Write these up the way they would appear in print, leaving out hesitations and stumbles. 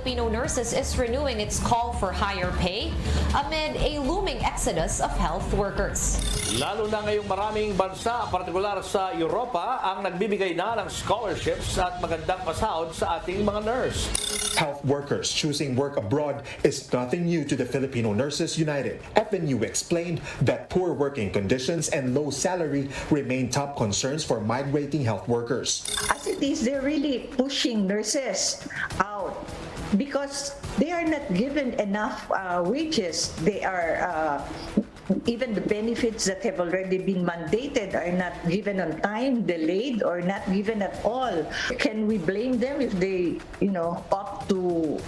Filipino nurses is renewing its call for higher pay amid a looming exodus of health workers. Lalo na ngayong maraming bansa, partikular sa Europa, ang nagbibigay na ng scholarships at magandang pasahod sa ating mga nurse. Health workers choosing work abroad is nothing new to the Filipino Nurses United. FNU explained that poor working conditions and low salary remain top concerns for migrating health workers. As it is, they're really pushing nurses out because they are not given enough wages. They are even the benefits that have already been mandated are not given on time, delayed, or not given at all. Can we blame them if they, opt to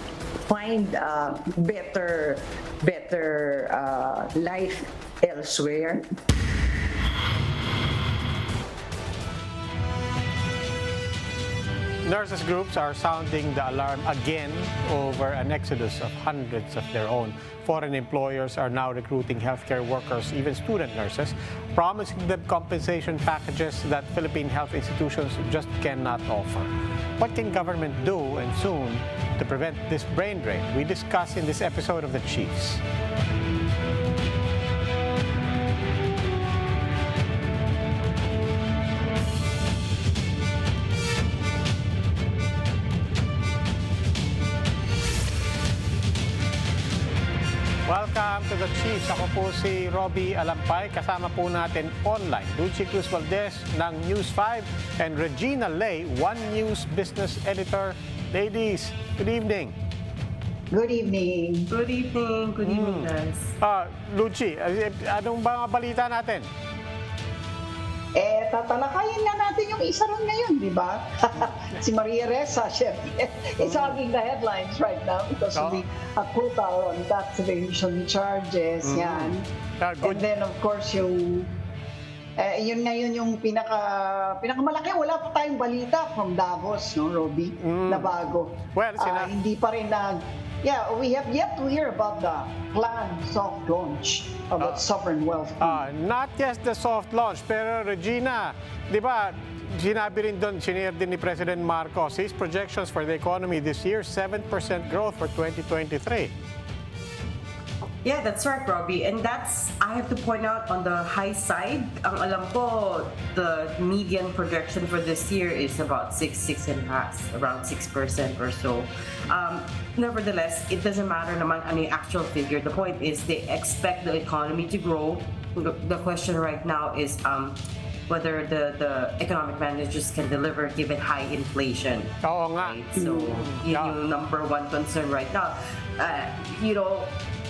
find better life elsewhere? Nurses groups are sounding the alarm again over an exodus of hundreds of their own. Foreign employers are now recruiting healthcare workers, even student nurses, promising them compensation packages that Philippine health institutions just cannot offer. What can government do, and soon, to prevent this brain drain? We discuss in this episode of the Chiefs. Welcome to the Chiefs. Ako po si Robbie Alampay. Kasama po natin online Dulce Cruz Valdez ng News 5 and Regina Lay, One News Business Editor. Ladies, good evening. Good evening. Good evening. Good evening, guys. Dulce, anong mga balita natin? Tatalakayin nga natin yung isa ron ngayon, di ba? Si Maria Ressa, syempre, is hogging the headlines right now because of the acquittal on tax evasion charges, yan. And then, of course, yun ngayon yung pinakamalaki. Wala pa tayong balita from Davos, no, Robbie, na bago. Well, hindi pa rin we have yet to hear about the planned soft launch about sovereign wealth. Not just the soft launch, pero Regina, di ba, sinabi rin doon, sinare din ni President Marcos, his projections for the economy this year, 7% growth for 2023. Yeah, that's right, Robbie. And I have to point out on the high side, ang alam ko, the median projection for this year is about 6.5, around 6% or so. Nevertheless, it doesn't matter naman ano yung actual figure. The point is they expect the economy to grow. The question right now is whether the economic managers can deliver given high inflation. Oo nga. Right? So, yun yung number one concern right now.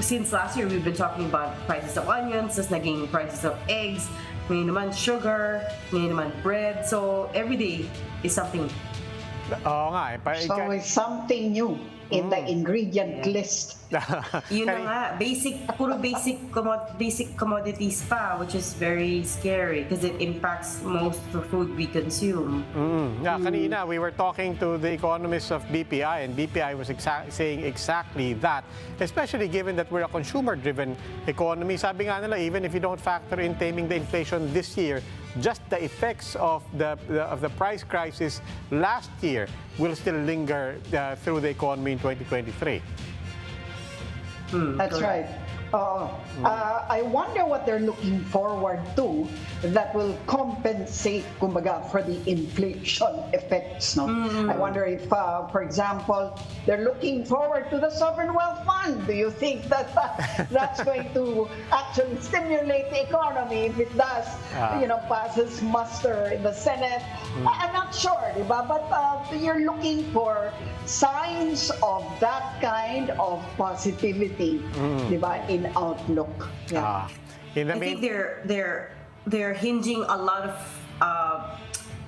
Since last year, we've been talking about prices of onions, tas naging prices of eggs, ngayon naman sugar, ngayon naman bread. So, every day is something. Oo nga. So, it's something new in the ingredient list. Yun na nga, puro basic commodities pa, which is very scary because it impacts most of the food we consume. Kanina, we were talking to the economists of BPI, and BPI was saying exactly that, especially given that we're a consumer-driven economy. Sabi nga nila, even if you don't factor in taming the inflation this year, just the effects of the price crisis last year will still linger through the economy in 2023. That's right. I wonder what they're looking forward to that will compensate, kumbaga, for the inflation effects. No? I wonder if, for example, they're looking forward to the Sovereign Wealth Fund. Do you think that that's going to actually stimulate the economy if it does, passes muster in the Senate? I'm not sure, diba? But you're looking for signs of that kind of positivity, diba, in outlook. I think they're hinging a lot of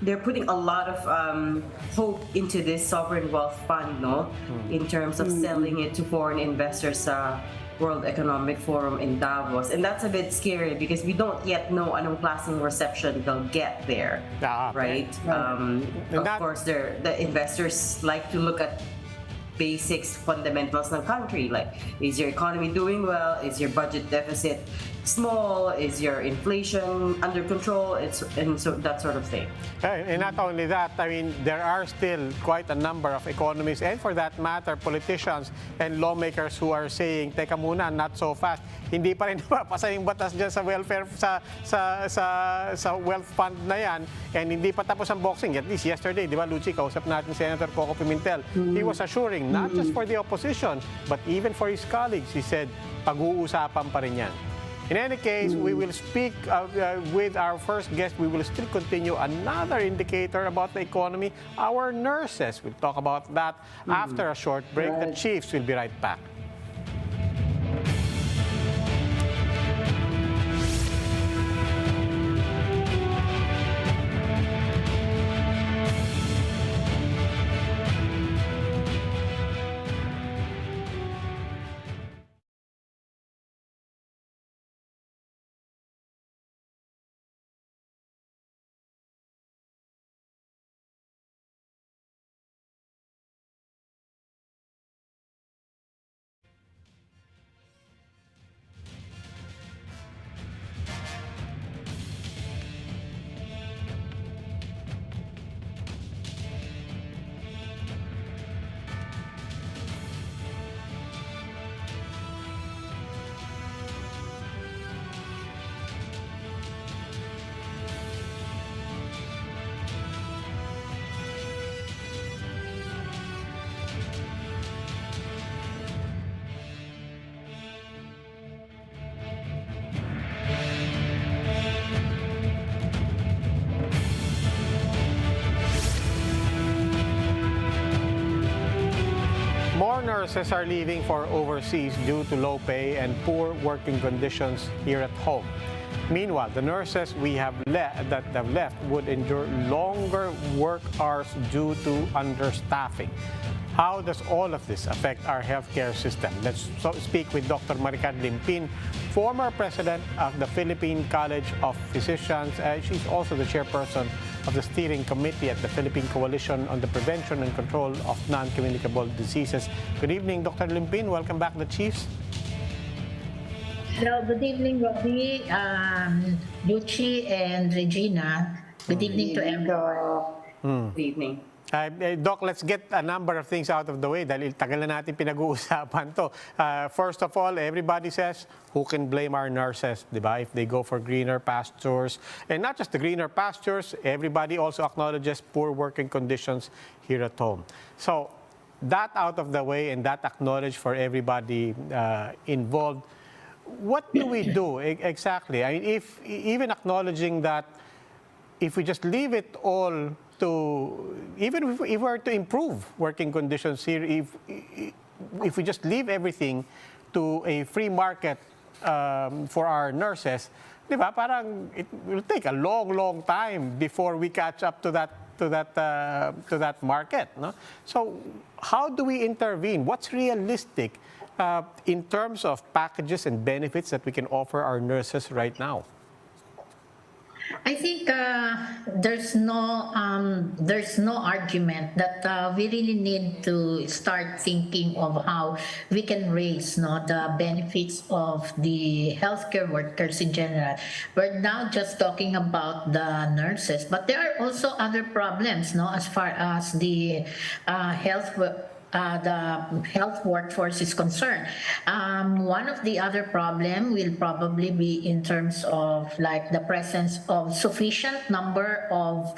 they're putting a lot of hope into this sovereign wealth fund, no, in terms of selling it to foreign investors World Economic Forum in Davos. And that's a bit scary because we don't yet know anong klaseng reception they'll get there, right? Of course, the investors like to look at basics, fundamentals ng country, like is your economy doing well, is your budget deficit small? Is your inflation under control? And so that sort of thing. And not only that, I mean, there are still quite a number of economists and for that matter, politicians and lawmakers who are saying, teka muna, not so fast. Hindi pa rin napapasa yung batas dyan sa welfare, sa wealth fund na yan. And hindi pa tapos ang boxing. At least yesterday, di ba, Lucy, kausap natin Senator Coco Pimentel. He was assuring, not just for the opposition, but even for his colleagues. He said, pag-uusapan pa rin yan. In any case, we will speak with our first guest. We will still continue another indicator about the economy, our nurses. We'll talk about that after a short break. Right. The Chiefs will be right back. More nurses are leaving for overseas due to low pay and poor working conditions here at home. Meanwhile, the nurses that have left would endure longer work hours due to understaffing. How does all of this affect our healthcare system? Let's speak with Dr. Maricar Limpin, former president of the Philippine College of Physicians. She's also the chairperson of the steering committee at the Philippine Coalition on the Prevention and Control of Non-Communicable Diseases. Good evening, Dr. Limpin. Welcome back to the Chiefs. Hello, good evening, Robbie, Lucy, and Regina. Good evening to everyone. Good evening. Doc, let's get a number of things out of the way dahil tagal na natin pinag-uusapan to. First of all, everybody says, who can blame our nurses, di ba? If they go for greener pastures. And not just the greener pastures, everybody also acknowledges poor working conditions here at home. So that out of the way and that acknowledged for everybody involved, what do we do exactly? I mean, if even acknowledging that if we just leave it all to, even if we were to improve working conditions here, if we just leave everything to a free market for our nurses, di ba, parang it will take a long time before we catch up to that market. No? So how do we intervene? What's realistic in terms of packages and benefits that we can offer our nurses right now? I think there's no argument that we really need to start thinking of how we can raise the benefits of the healthcare workers in general. We're now just talking about the nurses, but there are also other problems, as far as the health workforce is concerned. One of the other problem will probably be in terms of like the presence of sufficient number of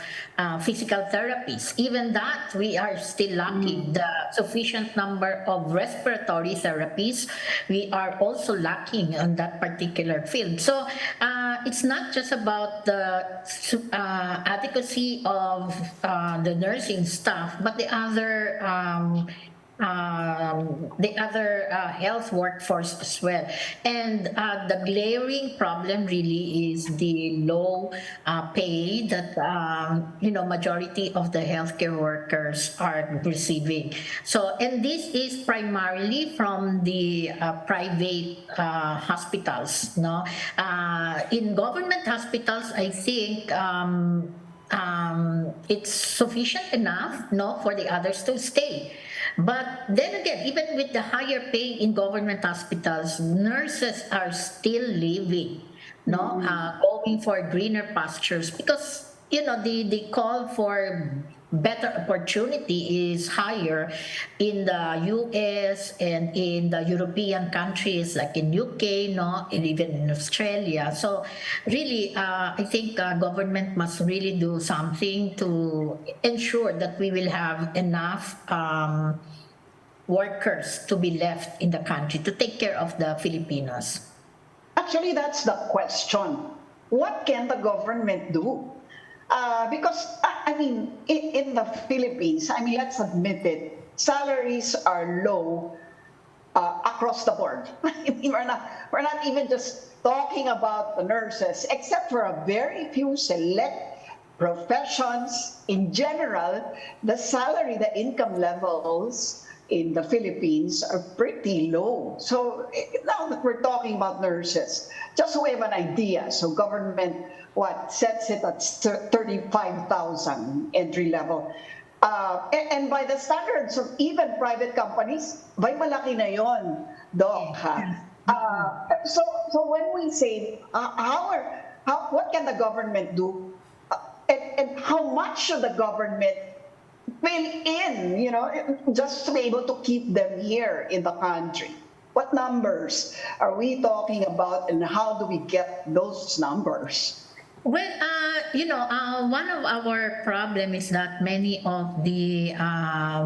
physical therapies. Even that, we are still lacking the sufficient number of respiratory therapies. We are also lacking on that particular field. So it's not just about the adequacy of the nursing staff, but the other health workforce as well. And the glaring problem really is the low pay that majority of the healthcare workers are receiving. So, and this is primarily from the private hospitals. In government hospitals, I think it's sufficient enough for the others to stay. But then again, even with the higher pay in government hospitals, nurses are still leaving, no, going for greener pastures because the call for better opportunity is higher in the US and in the European countries like in UK, no, and even in Australia. So really, I think government must really do something to ensure that we will have enough workers to be left in the country to take care of the Filipinos. Actually, that's the question. What can the government do? Because, I mean, in the Philippines, I mean, let's admit it, salaries are low across the board. I mean, we're not even just talking about the nurses, except for a very few select professions. In general, the salary, the income levels in the Philippines are pretty low. So now that we're talking about nurses, just so we have an idea, so government, sets it at 35,000 entry level. And by the standards of even private companies, by malaki na yon, Doc. So when we say, what can the government do? And how much should the government fill in, just to be able to keep them here in the country? What numbers are we talking about, and how do we get those numbers? Well, one of our problem is that many of the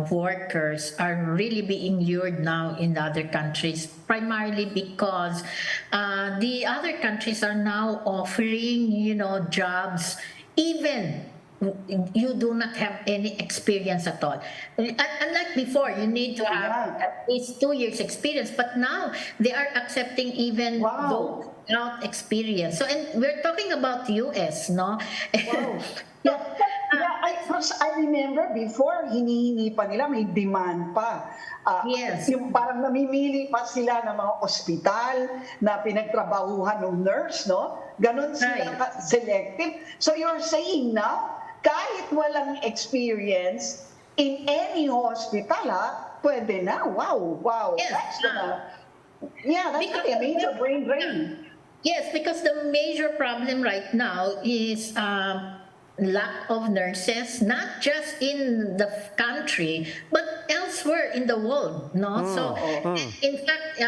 workers are really being lured now in the other countries, primarily because the other countries are now offering, jobs, even you do not have any experience at all. Unlike before, you need to have at least 2 years experience, but now they are accepting even those without experience. So, and we're talking about US, no? Wow. I remember before, hinihingi pa nila, may demand pa. Yes. Yung parang namimili pa sila ng mga ospital na pinagtrabahuhan ng nurse, no? Ganon sila selective. So you're saying now, kahit walang experience in any hospital, pwede na. Wow. Yes. That's really a major brain drain. Yes, because the major problem right now is lack of nurses, not just in the country, but elsewhere in the world, no? So, in fact,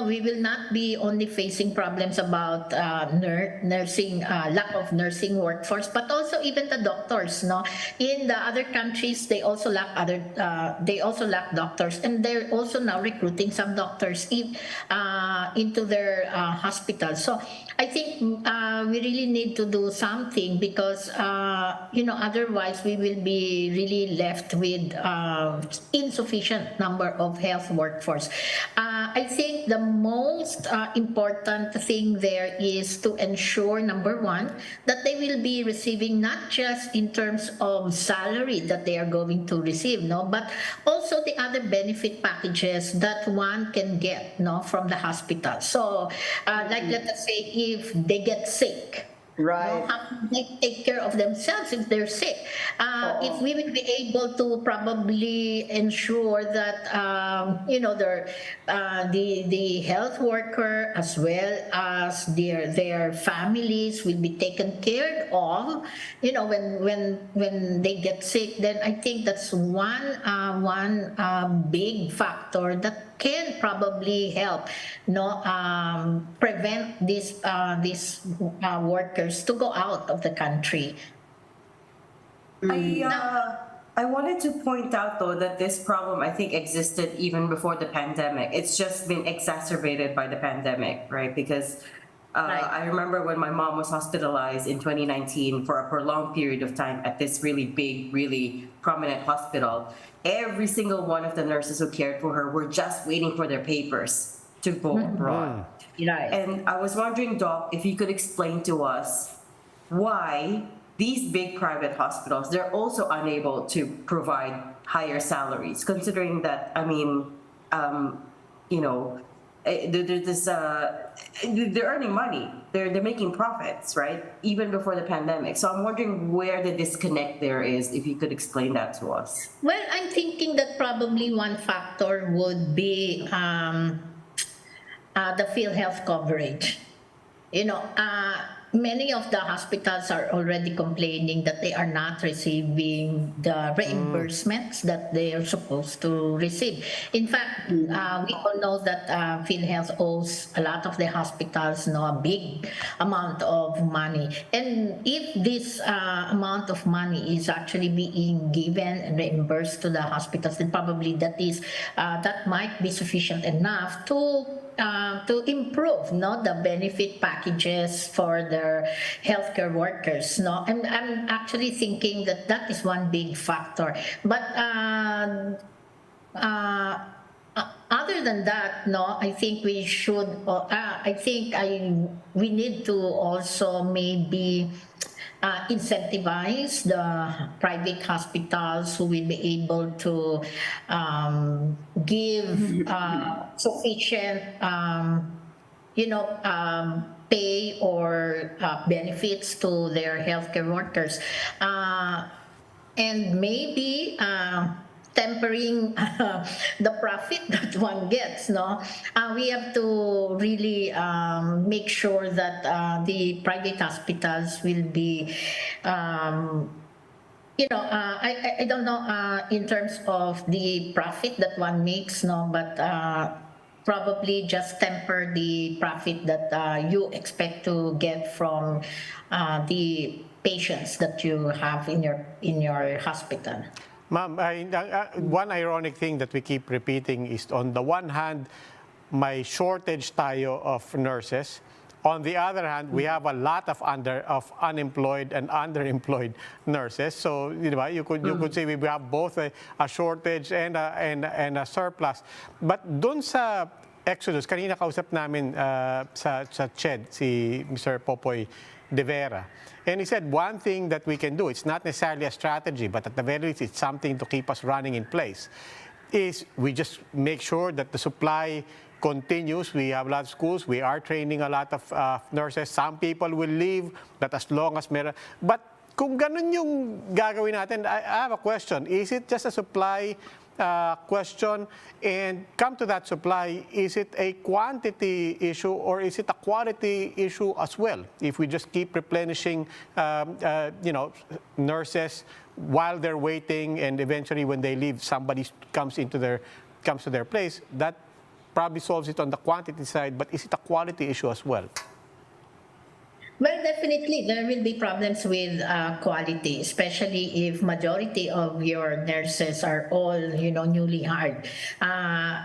we will not be only facing problems about nursing, lack of nursing workforce, but also even the doctors, no? In the other countries, they also lack doctors, and they're also now recruiting some doctors into their hospitals. So, I think we really need to do something because otherwise we will be really left with insufficient number of health workforce. I think the most important thing there is to ensure, number one, that they will be receiving not just in terms of salary that they are going to receive, no, but also the other benefit packages that one can get, no, from the hospital. So, like let us say if they get sick, right, how can they take care of themselves if they're sick? If we will be able to probably ensure that the health worker as well as their families will be taken care of, when they get sick, then I think that's one big factor that can probably help prevent these workers to go out of the country. I wanted to point out though that this problem I think existed even before the pandemic. It's just been exacerbated by the pandemic, right? Because I remember when my mom was hospitalized in 2019 for a prolonged period of time at this really big, really prominent hospital. Every single one of the nurses who cared for her were just waiting for their papers to go abroad. Right. And I was wondering, Doc, if you could explain to us why these big private hospitals, they're also unable to provide higher salaries, considering that, there's this they're earning money, they're making profits, right, even before the pandemic. So I'm wondering where the disconnect there is, if you could explain that to us. Well, I'm thinking that probably one factor would be the PhilHealth coverage. Many of the hospitals are already complaining that they are not receiving the reimbursements that they are supposed to receive. In fact, we all know that PhilHealth owes a lot of the hospitals a big amount of money. And if this amount of money is actually being given and reimbursed to the hospitals, then probably that might be sufficient enough to improve the benefit packages for their healthcare workers. I'm actually thinking that is one big factor. But other than that, I think we should. We need to also maybe incentivize the private hospitals who will be able to give sufficient, pay or benefits to their healthcare workers, and maybe tempering the profit that one gets. We have to really make sure that the private hospitals will be, I don't know in terms of the profit that one makes, but probably just temper the profit that you expect to get from the patients that you have in your hospital. Ma'am, one ironic thing that we keep repeating is, on the one hand, may shortage tayo of nurses. On the other hand, we have a lot of unemployed and underemployed nurses. So you could say we have both a shortage and a surplus. But dun sa Exodus, kanina kausap namin sa CHED, si Mr. Popoy De Vera. And he said one thing that we can do, it's not necessarily a strategy, but at the very least it's something to keep us running in place, is we just make sure that the supply continues. We have a lot of schools. We are training a lot of nurses. Some people will leave, but as long as meron. But kung ganun yung gagawin natin, I have a question. Is it just a supply question? And come to that supply, is it a quantity issue or is it a quality issue as well? If we just keep replenishing, nurses while they're waiting, and eventually when they leave, somebody comes to their place, that probably solves it on the quantity side. But is it a quality issue as well? Well, definitely there will be problems with quality, especially if majority of your nurses are all, newly hired.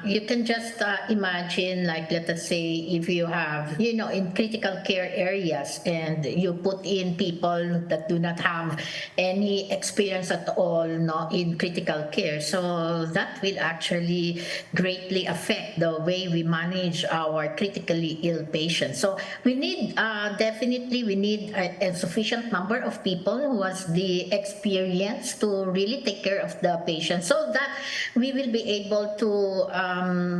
You can just imagine, like, let us say, if you have, in critical care areas, and you put in people that do not have any experience at all, in critical care. So that will actually greatly affect the way we manage our critically ill patients. So we need definitely we need a sufficient number of people who has the experience to really take care of the patient, so that we will be able to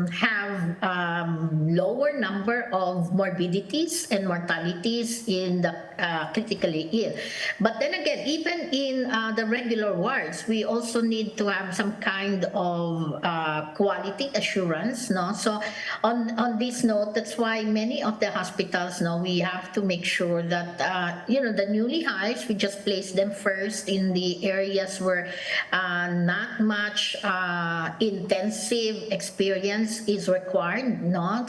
have lower number of morbidities and mortalities in the critically ill. But then again, even in the regular wards, we also need to have some kind of quality assurance. So on this note, that's why many of the hospitals we have to make sure that the newly hires, we just place them first in the areas where not much intensive experience is required.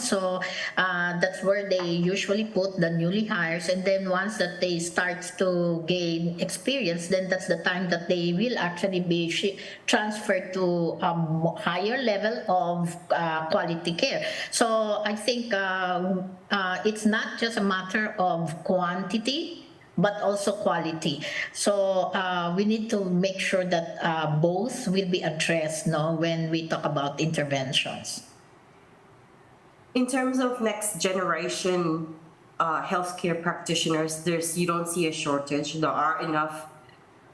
So that's where they usually put the newly hires, and then once that they start to gain experience, then that's the time that they will actually be transferred to a higher level of quality care. So I think it's not just a matter of quantity, but also quality. So we need to make sure that both will be addressed when we talk about interventions. In terms of next generation healthcare practitioners, you don't see a shortage. There are enough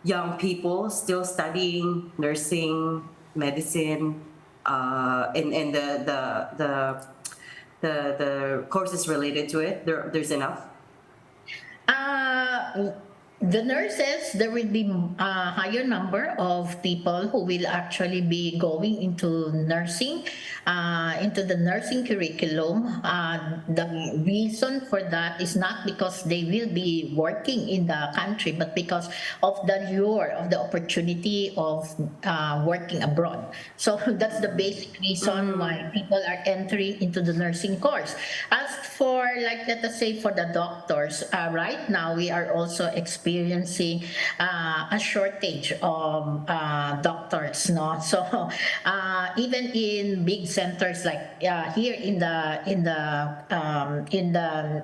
young people still studying nursing, medicine, and the the courses related to it? There's enough? The nurses, there will be a higher number of people who will actually be going into nursing, into the nursing curriculum. The reason for that is not because they will be working in the country, but because of the lure of the opportunity of working abroad. So that's the basic reason why people are entering into the nursing course. As for, like, let us say for the doctors, right now we are also experiencing a shortage of doctors, no? So even in big centers like here in the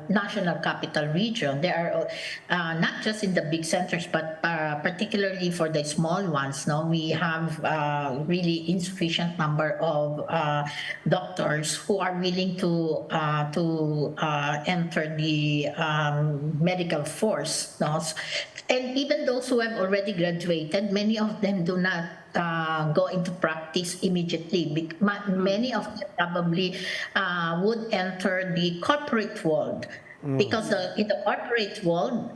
national capital region, there are not just in the big centers, but particularly for the small ones, no, we have really insufficient number of doctors who are willing to enter the medical force, no? And even those who have already graduated, many of them do not go into practice immediately. Many of them probably would enter the corporate world. Because in the corporate world,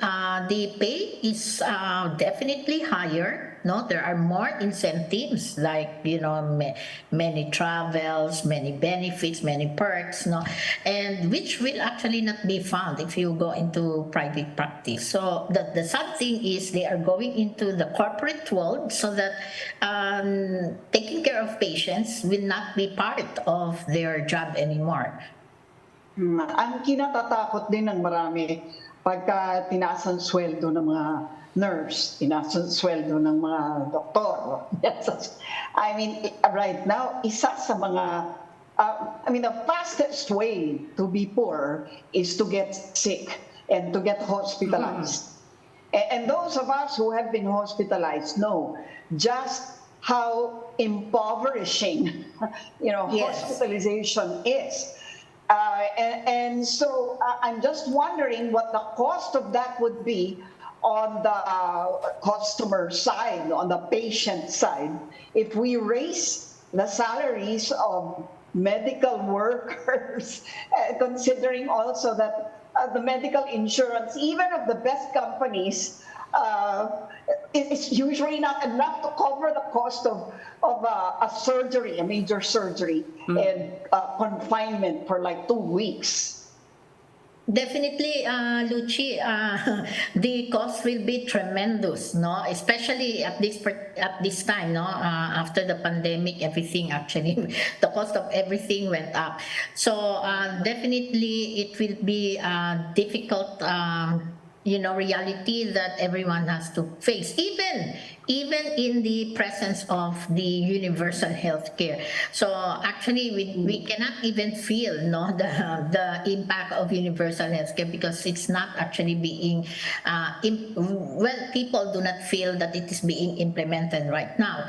the pay is definitely higher. No, there are more incentives, like, many travels, many benefits, many perks. No, and which will actually not be found if you go into private practice. So the sad thing is they are going into the corporate world, so that taking care of patients will not be part of their job anymore. Ang kinatatakot din ng marami pagka tinaas ang sweldo ng mga nurse, tinaas ang sweldo ng mga doktor. I mean, right now, isa sa mga, the fastest way to be poor is to get sick and to get hospitalized. And those of us who have been hospitalized know just how impoverishing, hospitalization is. And so I'm just wondering what the cost of that would be on the customer side, on the patient side, if we raise the salaries of medical workers, considering also that the medical insurance, even of the best companies, it's usually not enough to cover the cost of a surgery, a major surgery, and confinement for like 2 weeks. Definitely, Luchi, the cost will be tremendous, no? Especially at this time, no? After the pandemic, everything actually, the cost of everything went up. So definitely, it will be a difficult, reality that everyone has to face, even in the presence of the universal health care. So actually, we cannot even feel the impact of universal health care, because it's not actually being, people do not feel that it is being implemented right now,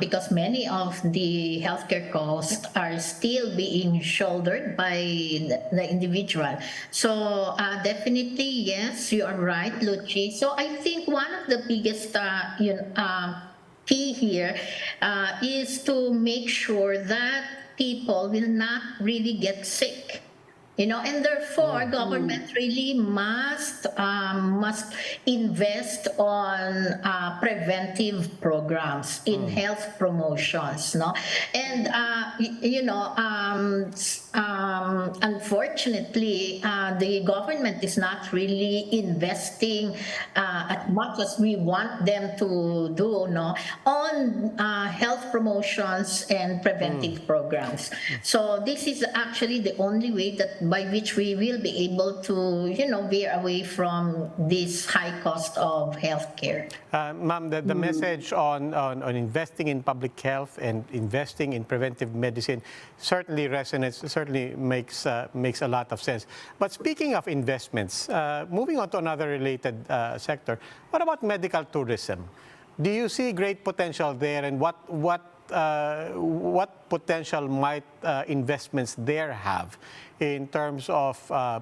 because many of the healthcare costs are still being shouldered by the individual. So definitely, yes, you are right, Luchi. So I think one of the biggest key here is to make sure that people will not really get sick. And therefore, government really must invest on preventive programs in health promotions, no? And unfortunately, the government is not really investing as much as we want them to do, no, on health promotions and preventive programs. So this is actually the only way by which we will be able to, veer away from this high cost of healthcare. Ma'am, the message on investing in public health and investing in preventive medicine certainly resonates, certainly makes a lot of sense. But speaking of investments, moving on to another related sector, what about medical tourism? Do you see great potential there, and what potential might investments there have in terms of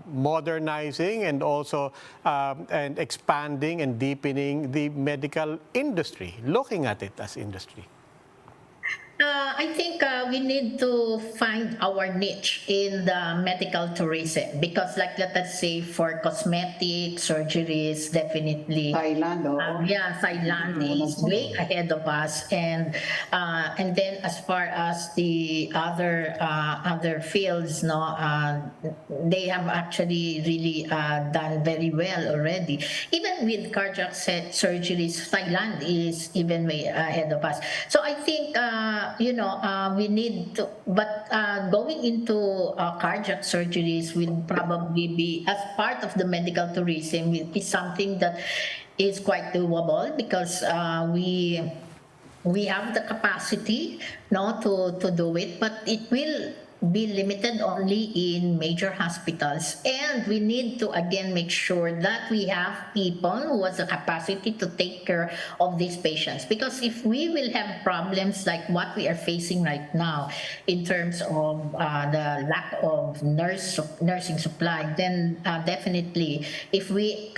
modernizing and also and expanding and deepening the medical industry, looking at it as industry? I think we need to find our niche in the medical tourism because, like, let us say for cosmetic surgeries, definitely. Thailand, oh. Yeah, Thailand is way ahead of us, and then as far as the other fields, no, they have actually really done very well already. Even with cardiac surgeries, Thailand is even way ahead of us. So I think we need to, but going into cardiac surgeries will probably be as part of the medical tourism will be something that is quite doable because we have the capacity no to do it, but it will be limited only in major hospitals, and we need to again make sure that we have people who has the capacity to take care of these patients, because if we will have problems like what we are facing right now in terms of the lack of nursing supply, then definitely if we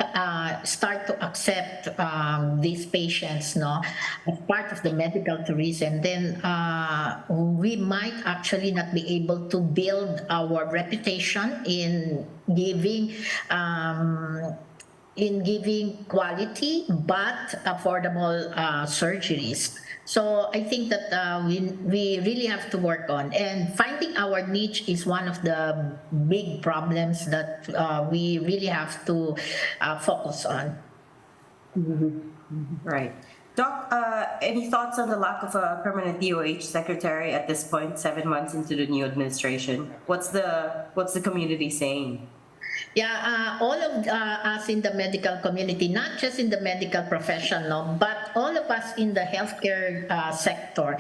start to accept these patients no as part of the medical tourism, then we might actually not be able to build our reputation in giving quality but affordable surgeries. So I think that we really have to work on, and finding our niche is one of the big problems that we really have to focus on. Right. Doc, any thoughts on the lack of a permanent DOH secretary at this point, 7 months into the new administration? What's the community saying? Yeah, all of us in the medical community, not just in the medical profession, no, but all of us in the healthcare sector,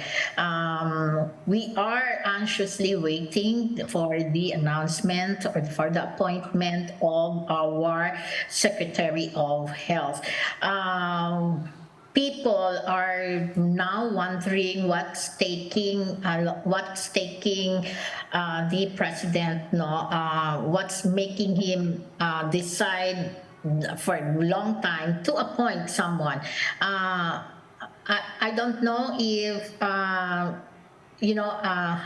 we are anxiously waiting for the announcement or for the appointment of our Secretary of Health. People are now wondering what's taking the president, no, what's making him decide for a long time to appoint someone. I don't know if how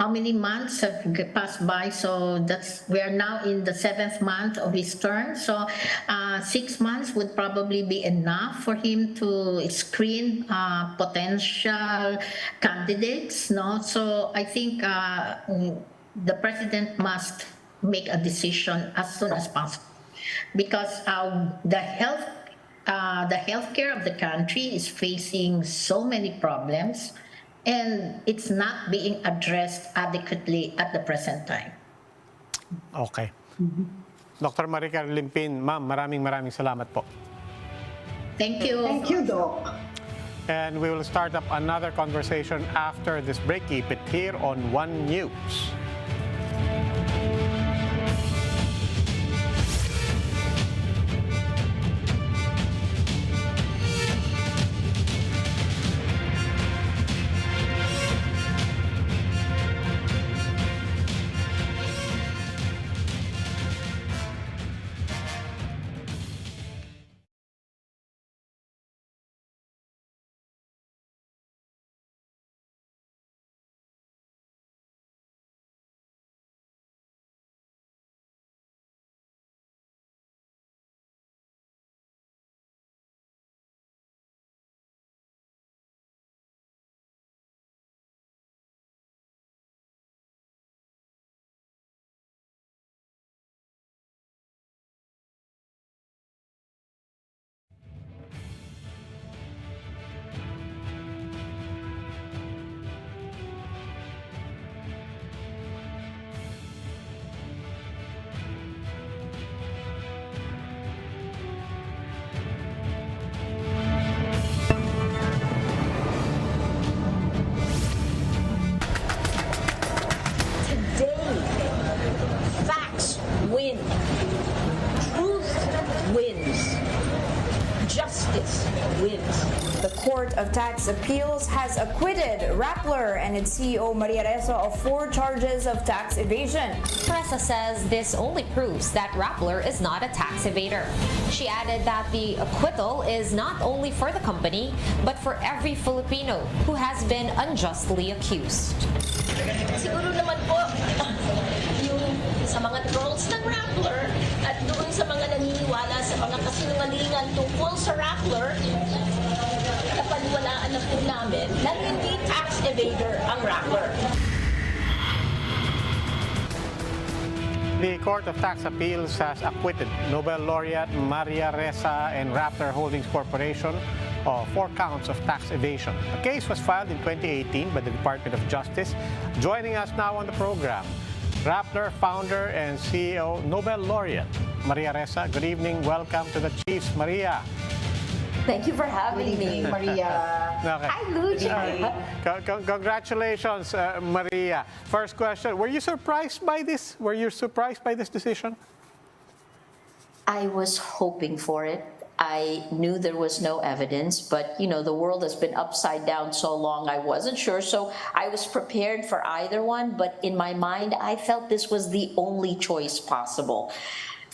many months have passed by, so we are now in the 7th month of his term, so 6 months would probably be enough for him to screen potential candidates, no? So I think the president must make a decision as soon as possible, because the healthcare of the country is facing so many problems, and it's not being addressed adequately at the present time. Okay. Dr. Maricar Limpin, ma'am, maraming salamat po. Thank you. Thank you, Doc. And we will start up another conversation after this break. Keep it here on One News. Court of Tax Appeals has acquitted Rappler and its CEO Maria Ressa of 4 charges of tax evasion. Ressa says this only proves that Rappler is not a tax evader. She added that the acquittal is not only for the company, but for every Filipino who has been unjustly accused. Siguro naman po, yung sa mga trolls ng Rappler at doon sa mga naniniwala sa mga kasinungalingan tungkol sa Rappler, napaniwalaan na po namin na hindi tax evader ang Rappler. The Court of Tax Appeals has acquitted Nobel laureate Maria Ressa and Rappler Holdings Corporation of 4 counts of tax evasion. The case was filed in 2018 by the Department of Justice. Joining us now on the program, Rappler founder and CEO, Nobel laureate Maria Ressa. Good evening. Welcome to the Chiefs, Maria. Thank you for having me. Maria. Okay. Hi, Luigi. Congratulations, Maria. First question, were you surprised by this? Were you surprised by this decision? I was hoping for it. I knew there was no evidence, but the world has been upside down so long, I wasn't sure. So I was prepared for either one, but in my mind, I felt this was the only choice possible.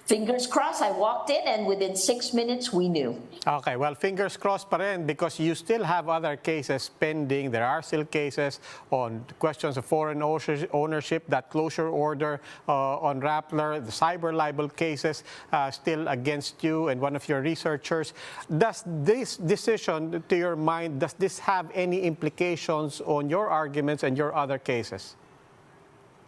Fingers crossed, I walked in and within 6 minutes, we knew. Okay, well, fingers crossed pa rin because you still have other cases pending. There are still cases on questions of foreign ownership, that closure order on Rappler, the cyber libel cases still against you and one of your researchers. Does this decision, to your mind, does this have any implications on your arguments and your other cases?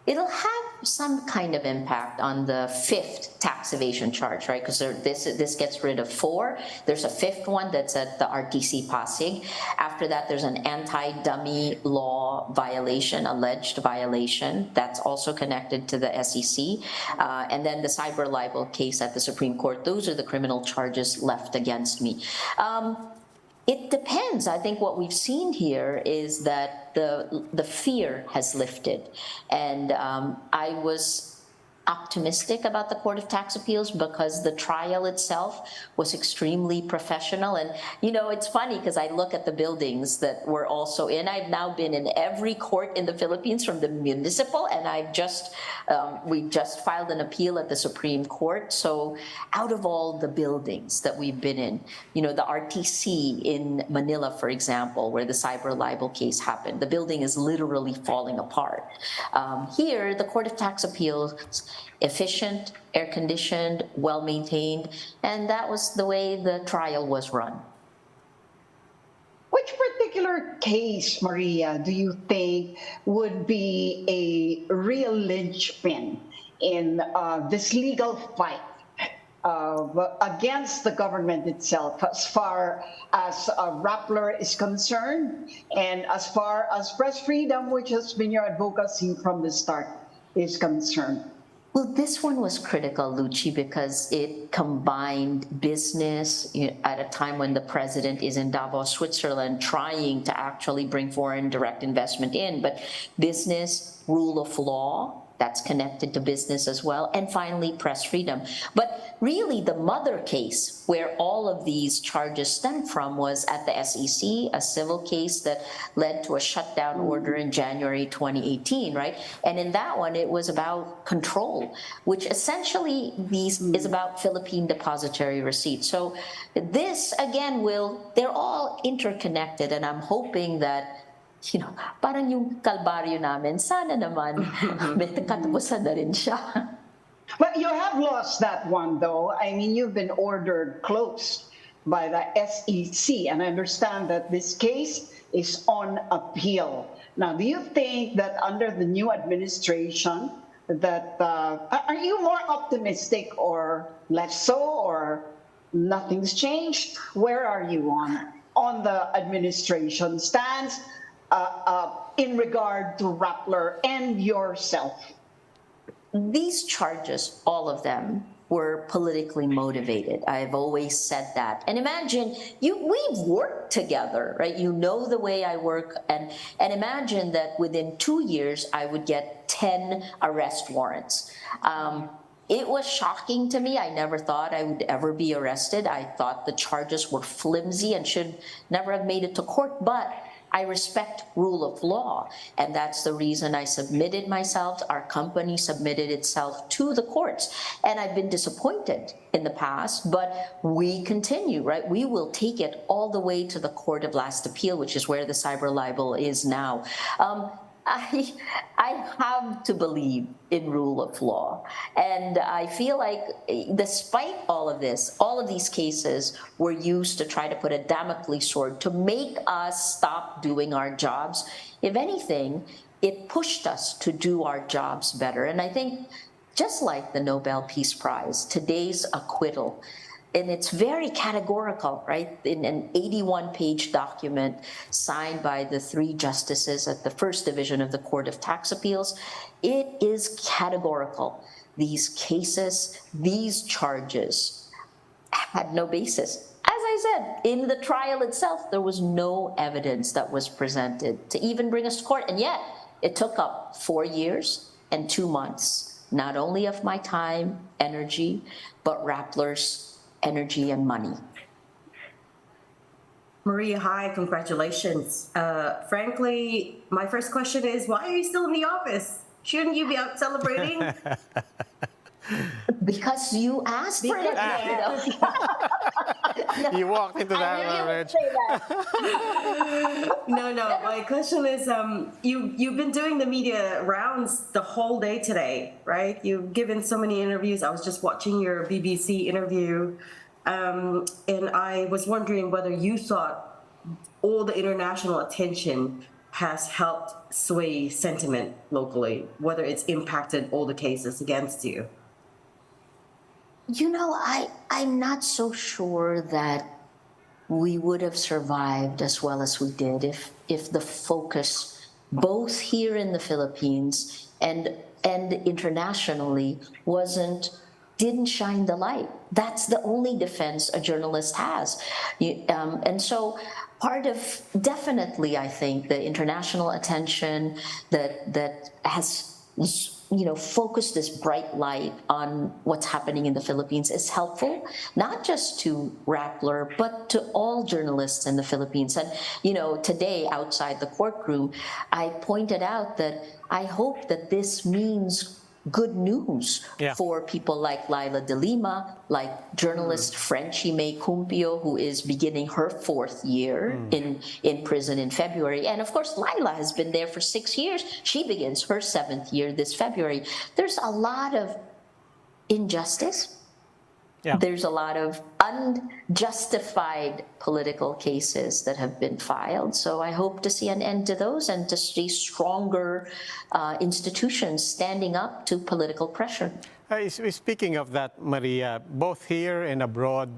It'll have some kind of impact on the 5th tax evasion charge, right? Because this gets rid of 4. There's a 5th one that's at the RTC Pasig. After that, there's an anti-dummy law violation, alleged violation. That's also connected to the SEC. And then the cyber libel case at the Supreme Court. Those are the criminal charges left against me. It depends. I think what we've seen here is that the fear has lifted. And I was optimistic about the Court of Tax Appeals because the trial itself was extremely professional. And, it's funny because I look at the buildings that we're also in. I've now been in every court in the Philippines from the municipal, and we just filed an appeal at the Supreme Court. So out of all the buildings that we've been in, the RTC in Manila, for example, where the cyber libel case happened, the building is literally falling apart. Here, the Court of Tax Appeals, efficient, air-conditioned, well-maintained, and that was the way the trial was run. Which particular case, Maria, do you think would be a real linchpin in this legal fight against the government itself, as far as Rappler is concerned, and as far as press freedom, which has been your advocacy from the start, is concerned? Well, this one was critical, Lucci, because it combined business at a time when the president is in Davos, Switzerland, trying to actually bring foreign direct investment in, but business, rule of law, that's connected to business as well, and finally, press freedom. But really, the mother case where all of these charges stem from was at the SEC, a civil case that led to a shutdown order in January 2018, right? And in that one, it was about control, which essentially is about Philippine depository receipts. So this, again, they're all interconnected, and I'm hoping that parang yung kalbaryo namin, sana naman may katapusan na rin siya. But you have lost that one, though. I mean, you've been ordered closed by the SEC, and I understand that this case is on appeal. Now, do you think that under the new administration, that are you more optimistic or less so, or nothing's changed? Where are you on the administration stance in regard to Rappler and yourself? These charges, all of them, were politically motivated. I've always said that. And imagine, we've worked together, right? You know the way I work. And imagine that within 2 years, I would get 10 arrest warrants. It was shocking to me. I never thought I would ever be arrested. I thought the charges were flimsy and should never have made it to court, but I respect rule of law, and that's the reason I submitted myself. Our company submitted itself to the courts, and I've been disappointed in the past, but we continue, right? We will take it all the way to the Court of Last Appeal, which is where the cyber libel is now. I have to believe in rule of law. And I feel like despite all of this, all of these cases were used to try to put a Damocles sword to make us stop doing our jobs. If anything, it pushed us to do our jobs better. And I think just like the Nobel Peace Prize, today's acquittal, and it's very categorical, right? In an 81-page document signed by the 3 justices at the First Division of the Court of Tax Appeals, it is categorical. These cases, these charges had no basis. As I said, in the trial itself, there was no evidence that was presented to even bring us to court. And yet, it took up 4 years and 2 months, not only of my time, energy, but Rappler's energy and money. Maria, hi, congratulations. Frankly, my first question is, why are you still in the office? Shouldn't you be out celebrating? Because you asked for it. You walked into that already. No, my question is, you've been doing the media rounds the whole day today, right? You've given so many interviews. I was just watching your BBC interview, and I was wondering whether you thought all the international attention has helped sway sentiment locally, whether it's impacted all the cases against you. You know, I'm not so sure that we would have survived as well as we did if the focus, both here in the Philippines and internationally, didn't shine the light. That's the only defense a journalist has. And so definitely, I think the international attention that has focus this bright light on what's happening in the Philippines is helpful, not just to Rappler, but to all journalists in the Philippines. And, today outside the courtroom, I pointed out that I hope that this means good news for people like Laila de Lima, like journalist Frenchie May Cumpio, who is beginning her 4th year in prison in February. And of course, Laila has been there for 6 years. She begins her 7th year this February. There's a lot of injustice. Yeah. There's a lot of unjustified political cases that have been filed. So I hope to see an end to those and to see stronger institutions standing up to political pressure. Speaking of that, Maria, both here and abroad,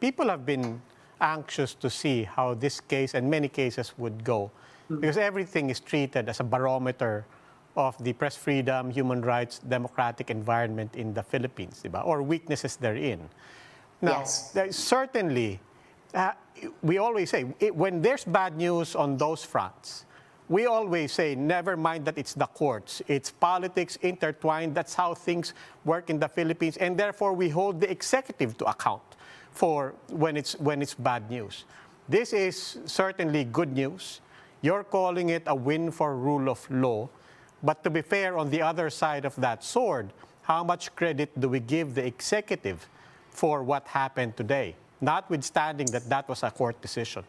people have been anxious to see how this case and many cases would go, because everything is treated as a barometer of the press freedom, human rights, democratic environment in the Philippines, or weaknesses therein. Now, certainly, we always say, when there's bad news on those fronts, we always say, never mind that it's the courts, it's politics intertwined, that's how things work in the Philippines, and therefore we hold the executive to account for when it's bad news. This is certainly good news. You're calling it a win for rule of law. But to be fair, on the other side of that sword, how much credit do we give the executive for what happened today, notwithstanding that was a court decision?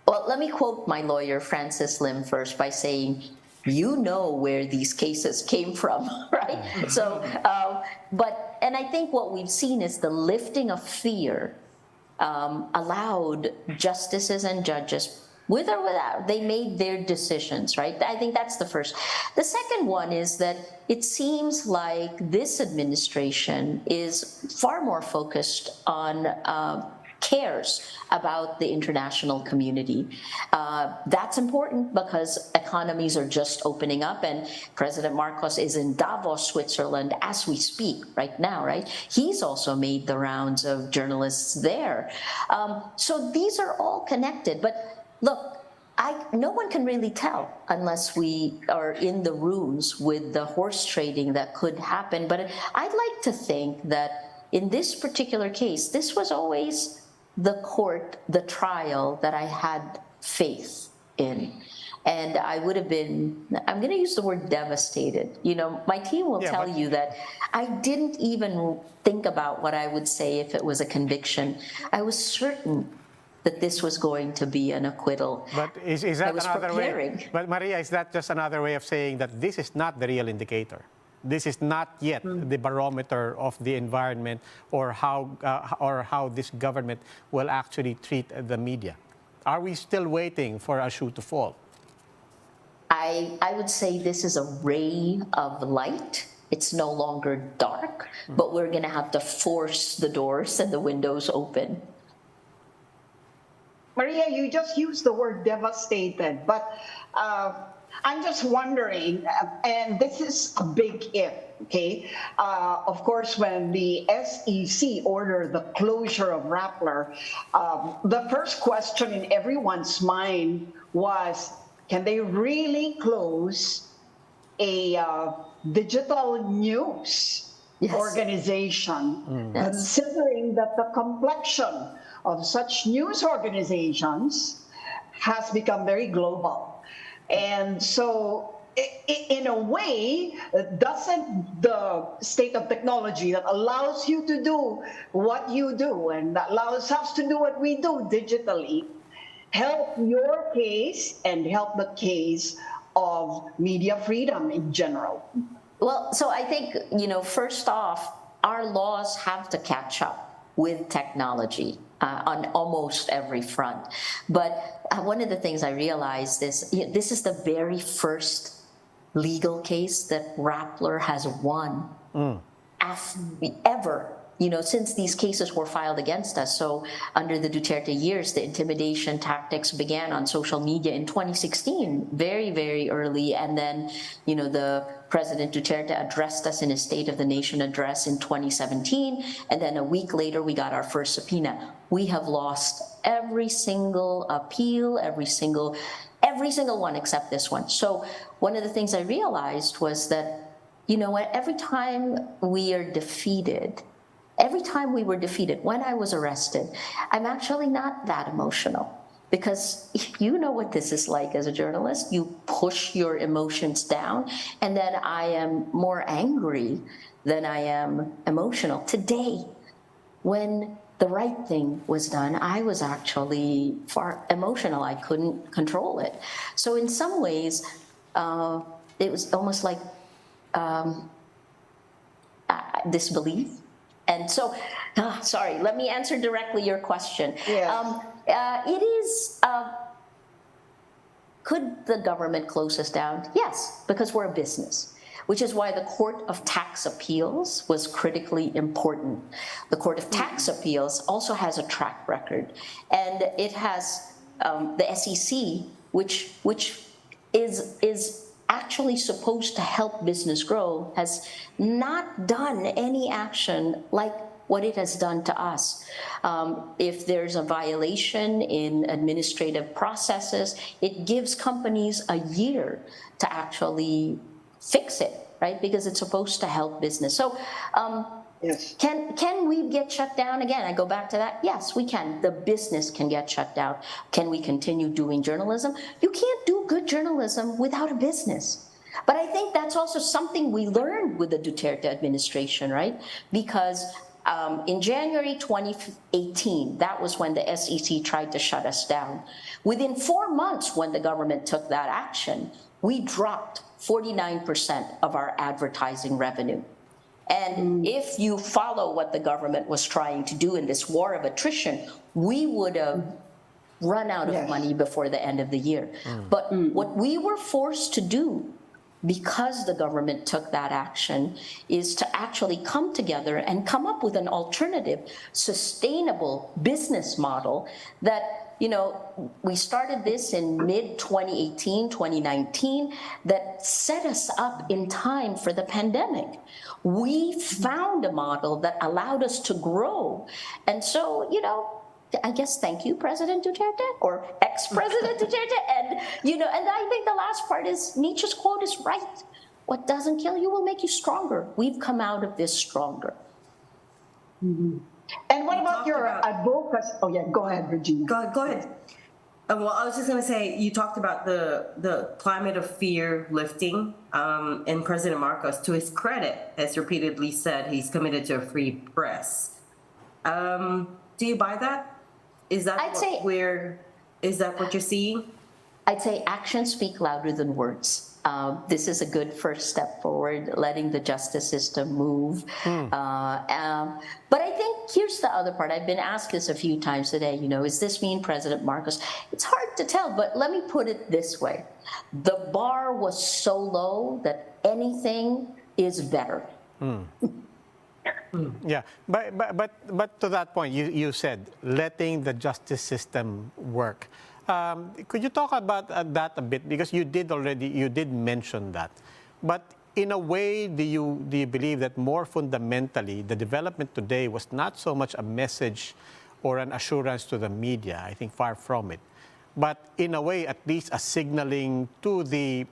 Well, let me quote my lawyer, Francis Lim, first by saying, you know where these cases came from, right? So, and I think what we've seen is the lifting of fear allowed justices and judges, with or without, they made their decisions, right? I think that's the first. The second one is that it seems like this administration is far more focused on cares about the international community. That's important because economies are just opening up, and President Marcos is in Davos, Switzerland, as we speak right now, right? He's also made the rounds of journalists there. So these are all connected. But look, no one can really tell unless we are in the rooms with the horse trading that could happen. But I'd like to think that in this particular case, this was always the court, the trial that I had faith in. And I would have been, I'm going to use the word devastated. You know, my team will tell you that I didn't even think about what I would say if it was a conviction. I was certain that this was going to be an acquittal. But is that another preparing. way? But Maria, is that just another way of saying that this is not the real indicator? This is not yet the barometer of the environment or how this government will actually treat the media? Are we still waiting for a shoe to fall? I would say this is a ray of light. It's no longer dark, but we're going to have to force the doors and the windows open. Maria, you just used the word devastated, but I'm just wondering, and this is a big if, okay? Of course, when the SEC ordered the closure of Rappler, the first question in everyone's mind was, can they really close a digital news organization, considering that the complexion of such news organizations has become very global? And so, in a way, doesn't the state of technology that allows you to do what you do and that allows us to do what we do digitally help your case and help the case of media freedom in general? Well, so I think, you know, first off, our laws have to catch up with technology on almost every front. But one of the things I realized is this is the very first legal case that Rappler has won ever, you know, since these cases were filed against us. So under the Duterte years, the intimidation tactics began on social media in 2016, very, very early. And then, you know, the President Duterte addressed us in his State of the Nation address in 2017. And then a week later, we got our first subpoena. We have lost every single appeal, every single one except this one. So one of the things I realized was that, you know what, every time we were defeated, when I was arrested, I'm actually not that emotional. Because you know what this is like as a journalist. You push your emotions down, and then I am more angry than I am emotional. Today, when the right thing was done, I was actually far emotional. I couldn't control it. So in some ways, it was almost like disbelief. And so, sorry, let me answer directly your question. Yeah. It is, could the government close us down? Yes, because we're a business, which is why the Court of Tax Appeals was critically important. The Court of Tax Appeals also has a track record, and it has the SEC, which is actually supposed to help business grow, has not done any action like what it has done to us. If there's a violation in administrative processes, it gives companies a year to actually fix it, right? Because it's supposed to help business. So yes. Can we get shut down again? I go back to that. Yes, we can. The business can get shut down. Can we continue doing journalism? You can't do good journalism without a business. But I think that's also something we learned with the Duterte administration, right? Because in January 2018, that was when the SEC tried to shut us down. Within 4 months, when the government took that action, we dropped 49% of our advertising revenue. And if you follow what the government was trying to do in this war of attrition, we would have run out of money before the end of the year. But what we were forced to do, because the government took that action, is to actually come together and come up with an alternative, sustainable business model that, you know, we started this in mid-2018, 2019, that set us up in time for the pandemic. We found a model that allowed us to grow. And so, you know, I guess, thank you, President Duterte, or ex-President Duterte. And, and I think the last part is, Nietzsche's quote is right. What doesn't kill you will make you stronger. We've come out of this stronger. Mm-hmm. And what about your advocacy? Oh, yeah, go ahead, Regina. Go ahead. Well, I was just going to say, you talked about the climate of fear lifting, and President Marcos, to his credit, has repeatedly said he's committed to a free press. Do you buy that? Is that what you're seeing? I'd say actions speak louder than words. This is a good first step forward, letting the justice system move. But I think here's the other part. I've been asked this a few times today, does this mean President Marcos? It's hard to tell, but let me put it this way. The bar was so low that anything is better. Yeah, but to that point, you said letting the justice system work. Could you talk about that a bit? Because you did mention that. But in a way, do you believe that more fundamentally, the development today was not so much a message or an assurance to the media? I think far from it. But in a way, at least a signaling to the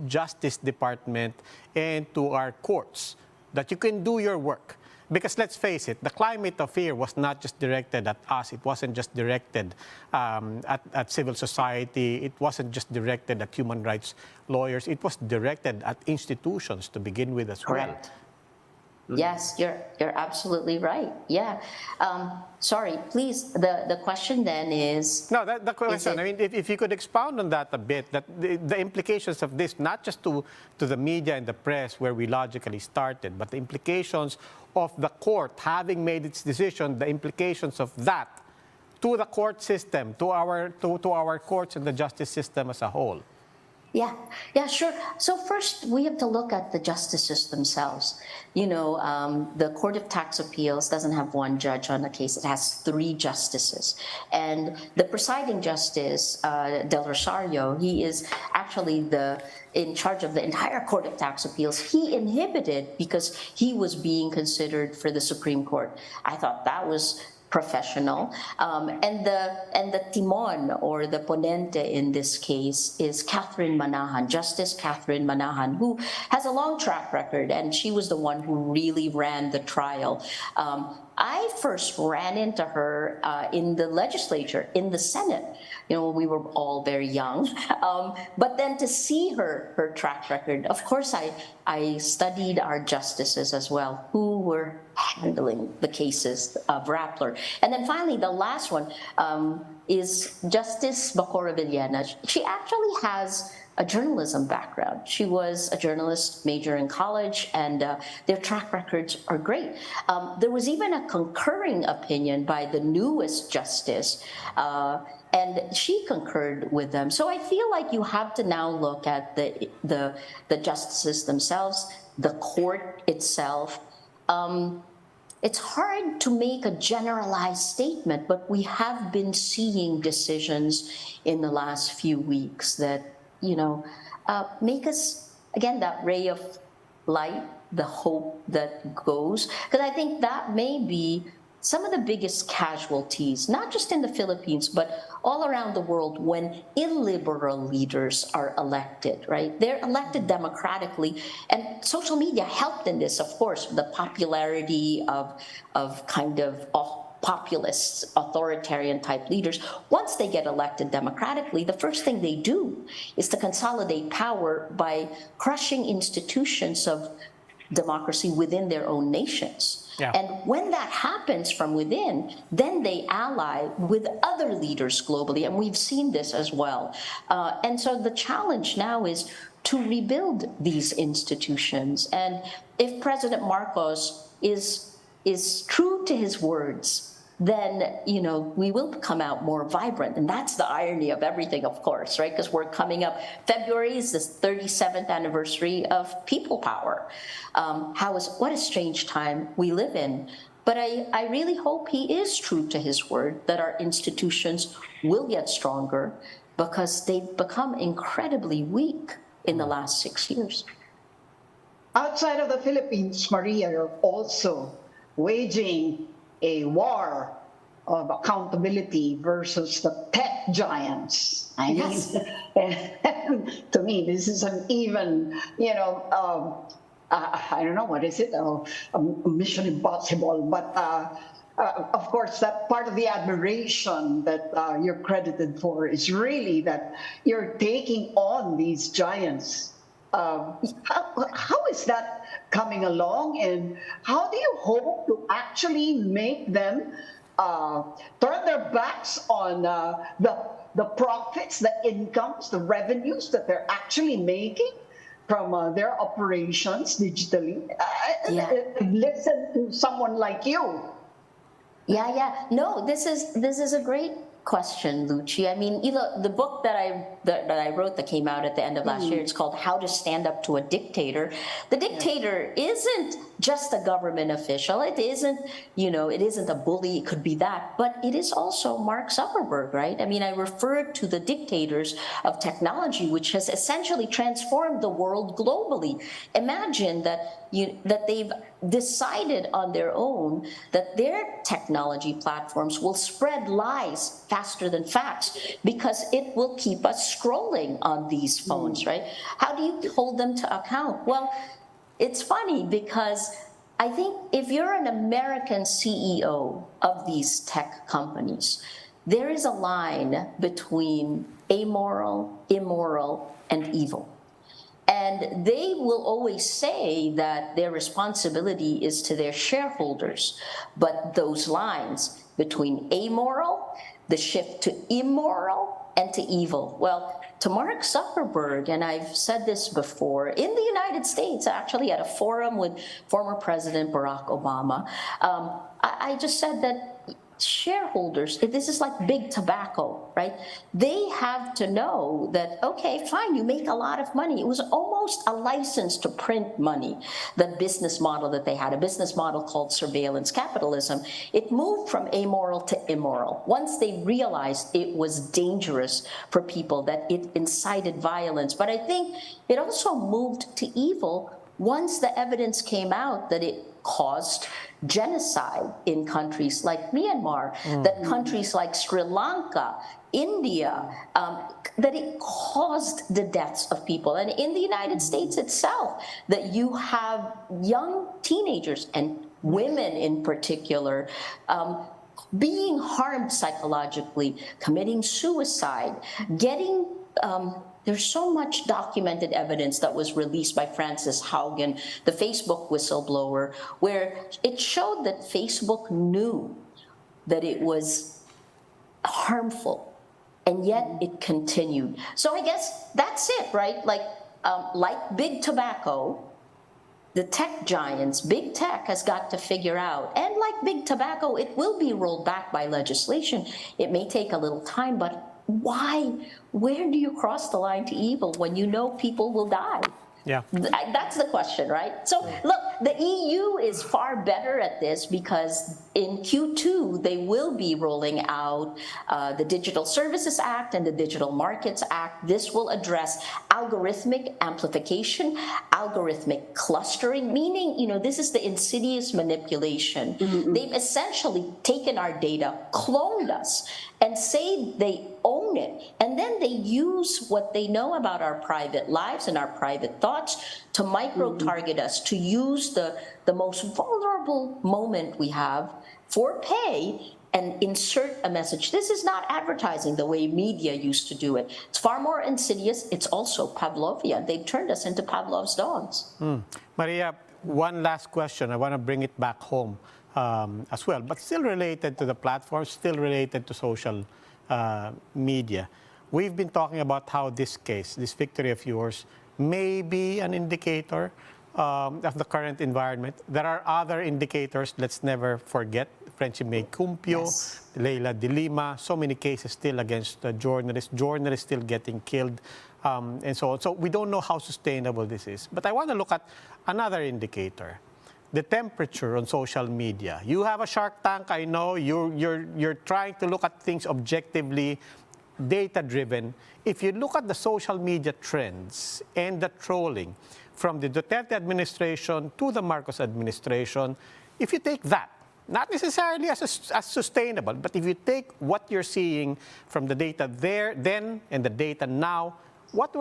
Justice Department and to our courts that you can do your work. Because let's face it, the climate of fear was not just directed at us. It wasn't just directed at civil society. It wasn't just directed at human rights lawyers. It was directed at institutions to begin with as well. Correct. Yes, you're absolutely right. Yeah. Sorry, please. The question then is... No, the question, I mean, if you could expound on that a bit, that the implications of this, not just to the media and the press where we logically started, but the implications of the court having made its decision, the implications of that to the court system, to our courts and the justice system as a whole. Yeah, sure. So first, we have to look at the justices themselves. The Court of Tax Appeals doesn't have one judge on a case. It has 3 justices. And the presiding justice, Del Rosario, he is actually in charge of the entire Court of Tax Appeals. He inhibited because he was being considered for the Supreme Court. I thought that was professional. And the timon, or the ponente in this case, is Catherine Manahan, Justice Catherine Manahan, who has a long track record, and she was the one who really ran the trial. I first ran into her in the legislature, in the Senate. We were all very young. But then to see her track record, of course, I studied our justices as well, who were handling the cases of Rappler. And then finally, the last one is Justice Bacora Villena. She actually has a journalism background. She was a journalist major in college, and their track records are great. There was even a concurring opinion by the newest justice, and she concurred with them. So I feel like you have to now look at the justices themselves, the court itself. It's hard to make a generalized statement, but we have been seeing decisions in the last few weeks that make us, again, that ray of light, the hope that goes. Because I think that may be some of the biggest casualties, not just in the Philippines, but all around the world when illiberal leaders are elected, right? They're elected democratically, and social media helped in this, of course, the popularity of kind of populist, authoritarian type leaders. Once they get elected democratically, the first thing they do is to consolidate power by crushing institutions of democracy within their own nations. Yeah. And when that happens from within, then they ally with other leaders globally, and we've seen this as well. And so the challenge now is to rebuild these institutions. And if President Marcos is true to his words, then, we will come out more vibrant. And that's the irony of everything, of course, right? Because we're coming up, February is the 37th anniversary of People Power. What a strange time we live in. But I really hope he is true to his word, that our institutions will get stronger, because they've become incredibly weak in the last 6 years. Outside of the Philippines, Maria, you're also waging a war of accountability versus the tech giants. I mean, to me, this is an even, I don't know, what is it? Mission Impossible. But of course, that part of the admiration that you're credited for is really that you're taking on these giants. How is that coming along, and how do you hope to actually make them turn their backs on the profits, the incomes, the revenues that they're actually making from their operations digitally? Listen to someone like you. No, this is a great question, Lucci. I mean, the book that I wrote that came out at the end of last year, it's called How to Stand Up to a Dictator. The dictator isn't just a government official. It isn't, it isn't a bully. It could be that, but it is also Mark Zuckerberg, right? I mean, I referred to the dictators of technology, which has essentially transformed the world globally. Imagine that they've decided on their own that their technology platforms will spread lies faster than facts because it will keep us scrolling on these phones, right? How do you hold them to account? Well, it's funny because I think if you're an American CEO of these tech companies, there is a line between amoral, immoral, and evil. And they will always say that their responsibility is to their shareholders. But those lines between amoral, the shift to immoral, and to evil, well, to Mark Zuckerberg, and I've said this before, in the United States, actually at a forum with former President Barack Obama, I just said that shareholders, this is like big tobacco, right? They have to know that, okay, fine, you make a lot of money. It was almost a license to print money, the business model that they had, a business model called surveillance capitalism. It moved from amoral to immoral. Once they realized it was dangerous for people, that it incited violence. But I think it also moved to evil once the evidence came out that it caused genocide in countries like Myanmar, that countries like Sri Lanka, India, that it caused the deaths of people. And in the United States itself, that you have young teenagers and women in particular being harmed psychologically, committing suicide, getting there's so much documented evidence that was released by Frances Haugen, the Facebook whistleblower, where it showed that Facebook knew that it was harmful, and yet it continued. So I guess that's it, right? Like big tobacco, the tech giants, big tech has got to figure out, and like big tobacco, it will be rolled back by legislation. It may take a little time, but why? Where do you cross the line to evil when you know people will die? Yeah. That's the question, right? So look, the EU is far better at this because in Q2, they will be rolling out the Digital Services Act and the Digital Markets Act. This will address algorithmic amplification, algorithmic clustering, meaning, this is the insidious manipulation. They've essentially taken our data, cloned us, and say they own it. And then they use what they know about our private lives and our private thoughts to micro-target us, to use the most vulnerable moment we have for pay and insert a message. This is not advertising the way media used to do it. It's far more insidious. It's also Pavlovian. They've turned us into Pavlov's dogs. Maria, one last question. I want to bring it back home as well, but still related to the platform, still related to social media. We've been talking about how this case, this victory of yours, may be an indicator of the current environment. There are other indicators, let's never forget. Friendship May Cumpio, Leila de Lima, so many cases still against journalists still getting killed, and so on. So we don't know how sustainable this is. But I want to look at another indicator, the temperature on social media. You have a Shark Tank, I know. You're trying to look at things objectively, data-driven. If you look at the social media trends and the trolling from the Duterte administration to the Marcos administration, if you take that not necessarily as sustainable, but if you take what you're seeing from the data there then and the data now, what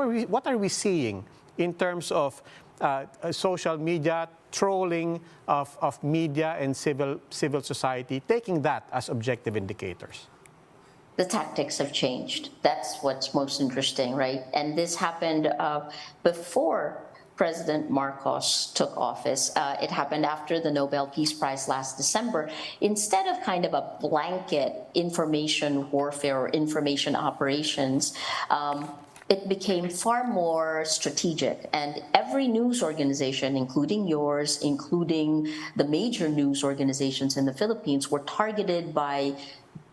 are we seeing in terms of social media, trolling of media and civil society, taking that as objective indicators? The tactics have changed. That's what's most interesting, right? And this happened before President Marcos took office. It happened after the Nobel Peace Prize last December. Instead of kind of a blanket information warfare or information operations, it became far more strategic. And every news organization, including yours, including the major news organizations in the Philippines, were targeted by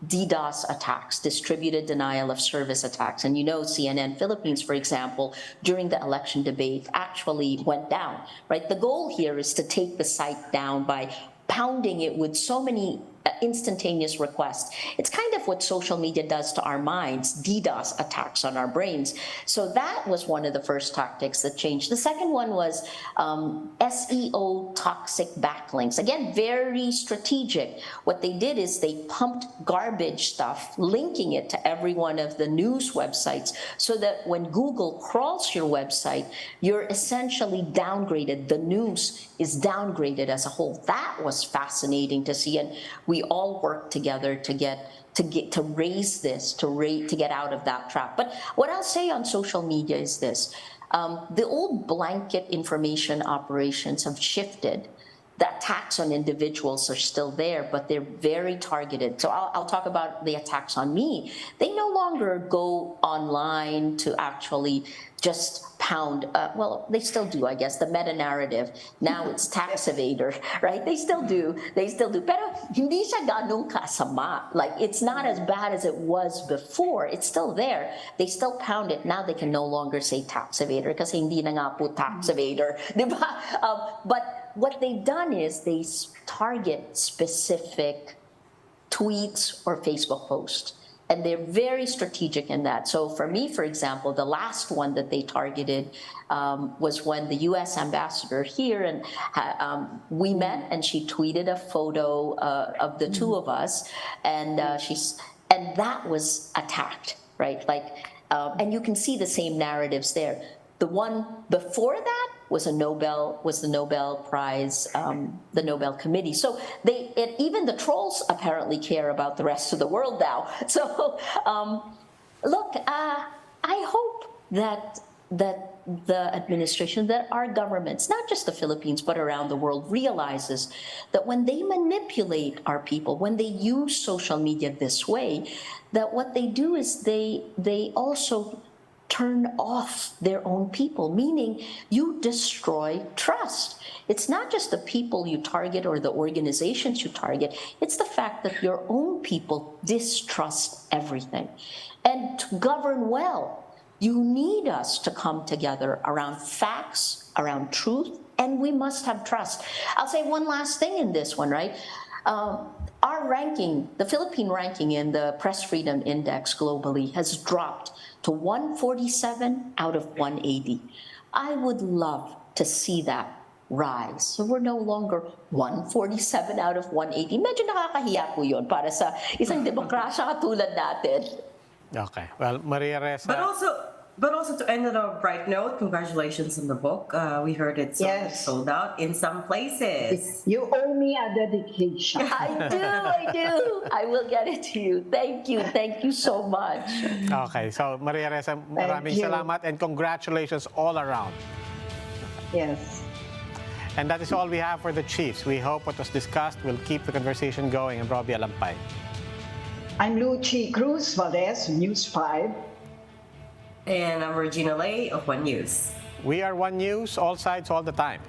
DDoS attacks, distributed denial of service attacks. And you know, CNN Philippines, for example, during the election debate actually went down, right? The goal here is to take the site down by pounding it with so many instantaneous requests. It's kind of what social media does to our minds, DDoS attacks on our brains. So that was one of the first tactics that changed. The second one was SEO toxic backlinks. Again, very strategic. What they did is they pumped garbage stuff, linking it to every one of the news websites, so that when Google crawls your website, you're essentially downgraded. The news is downgraded as a whole. That was fascinating to see, and we all work together to raise this, to get out of that trap. But what I'll say on social media is this: the old blanket information operations have shifted. The attacks on individuals are still there, but they're very targeted. So I'll talk about the attacks on me. They no longer go online to actually just pound, well, they still do, I guess, the meta-narrative. Now it's tax evader, right? They still do. Pero hindi siya ganun kasama. Like, it's not as bad as it was before. It's still there. They still pound it. Now they can no longer say tax evader kasi hindi na nga po tax evader. Diba? But what they've done is they target specific tweets or Facebook posts. And they're very strategic in that. So for me, for example, the last one that they targeted was when the U.S. ambassador here, and we met, and she tweeted a photo of the two of us, and and that was attacked, right? Like, and you can see the same narratives there. The one before that was the Nobel Prize, the Nobel Committee. So even the trolls apparently care about the rest of the world now. So look, I hope that the administration, that our governments, not just the Philippines but around the world, realizes that when they manipulate our people, when they use social media this way, that what they do is they also turn off their own people, meaning you destroy trust. It's not just the people you target or the organizations you target, it's the fact that your own people distrust everything. And to govern well, you need us to come together around facts, around truth, and we must have trust. I'll say one last thing in this one, right? Our ranking, the Philippine ranking in the Press Freedom Index globally has dropped to 147 out of 180. I would love to see that rise. So we're no longer 147 out of 180. Medyo nakakahiya po yun para sa isang demokrasya katulad natin. Okay. Well, Maria Ressa. But also to end on a bright note, congratulations on the book. We heard it's sold out in some places. You owe me a dedication. I do. I will get it to you. Thank you so much. Okay, so Maria Ressa, maraming salamat and congratulations all around. Yes. And that is all we have for the Chiefs. We hope what was discussed will keep the conversation going. I'm Robbie Alampay. I'm Lucy Cruz Valdez, News 5. And I'm Regina Lay of One News. We are One News, all sides, all the time.